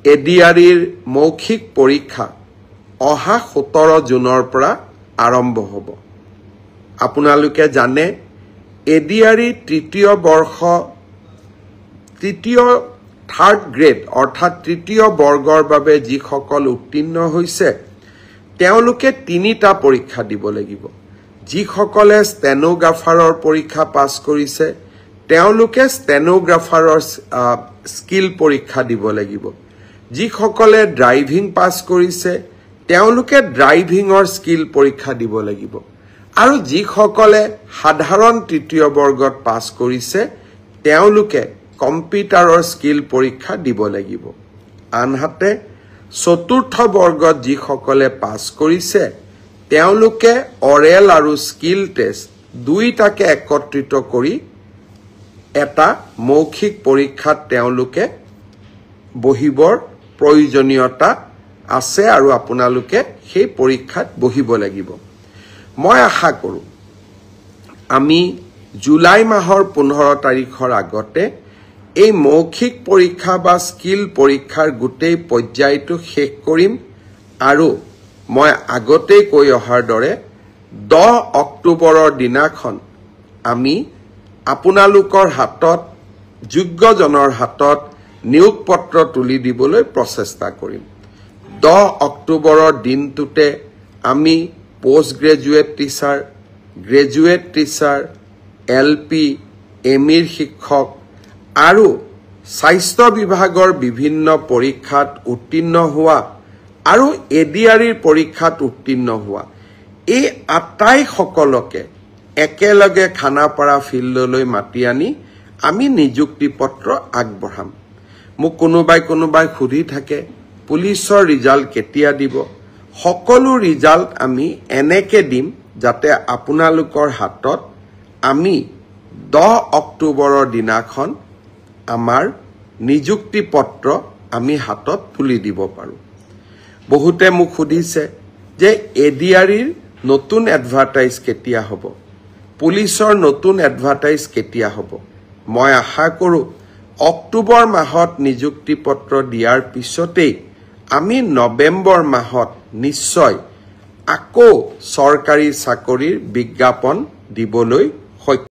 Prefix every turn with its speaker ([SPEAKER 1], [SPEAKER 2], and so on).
[SPEAKER 1] এডিআৰিৰ মৌখিক পৰীক্ষা অহা 17 জুনৰ পৰা আৰম্ভ হ'ব। আপোনালোকে জানে এডিআৰি থাৰ্ড গ্ৰেড অৰ্থাৎ তৃতীয় বৰ্গৰ বাবে যিসকল উত্তীৰ্ণ হৈছে তেওঁলোকে 3টা পৰীক্ষা দিব লাগিব। যিসকলে ষ্টেনোগ্ৰাফাৰৰ পৰীক্ষা পাছ কৰিছে তেওঁলোকে ষ্টেনোগ্ৰাফাৰৰ স্কিল পৰীক্ষা দিব লাগিব। যিসকলে ড্ৰাইভিং পাছ কৰিছে তেওঁলোকে ড্ৰাইভিঙৰ স্কিল পৰীক্ষা দিব লাগিব। আৰু যিসকলে সাধাৰণ তৃতীয় বৰ্গত পাছ কৰিছে তেওঁলোকে কম্পিউটাৰৰ স্কিল পৰীক্ষা দিব লাগিব। আনহাতে চতুৰ্থ বৰ্গত যিসকলে পাছ কৰিছে তেওঁলোকে অৰেল আৰু স্কিল টেষ্ট দুইটাকে একত্ৰিত কৰি এটা মৌখিক পৰীক্ষাত তেওঁলোকে বহিবৰ প্ৰয়োজনীয়তা আছে আৰু আপোনালোকে সেই পৰীক্ষাত বহিব লাগিব। মই আশা কৰোঁ আমি জুলাই মাহৰ 15 তাৰিখৰ আগতে এই মৌখিক পৰীক্ষা বা স্কিল পৰীক্ষাৰ গোটেই পৰ্যায়টো শেষ কৰিম আৰু মই আগতেই কৈ অহাৰ দৰে 10 অক্টোবৰৰ দিনাখন আমি আপোনালোকৰ হাতত যোগ্যজনৰ হাতত নিয়োগ পত্ৰ তুলি দিবলৈ প্ৰচেষ্টা কৰিম। 10 অক্টোবৰৰ দিনটোতে আমি post graduate teacher, graduate teacher, LP, এমিৰ শিক্ষক আৰু স্বাস্থ্য বিভাগৰ বিভিন্ন পৰীক্ষাত উত্তীৰ্ণ হোৱা আৰু এডিআৰিৰ পৰীক্ষাত উত্তীৰ্ণ হোৱা এই আটাইসকলকে একেলগে খানাপাৰা ফিল্ডলৈ মাতি আনি আমি নিযুক্তি পত্ৰ আগবঢ়াম। মোক কোনোবাই সুধি থাকে পুলিচৰ ৰিজাল্ট কেতিয়া দিব? সকলো ৰিজাল্ট আমি এনেকে দিম যাতে আপোনালোকৰ হাতত আমি 10 অক্টোবৰৰ দিনাখন আমাৰ নিযুক্তি পত্ৰ আমি হাতত তুলি দিব পাৰোঁ। বহুতে মোক সুধিছে যে এডিআৰিৰ নতুন এডভাৰটাইজ কেতিয়া হ'ব, পুলিচৰ নতুন এডভাৰটাইজ কেতিয়া হ'ব? মই আশা কৰোঁ অক্টোবৰ মাহত নিযুক্তি পত্ৰ দিয়াৰ পিছতেই আমি নৱেম্বৰ মাহত নিশ্চয় আকৌ চৰকাৰী চাকৰিৰ বিজ্ঞাপন দিবলৈ সক্ষম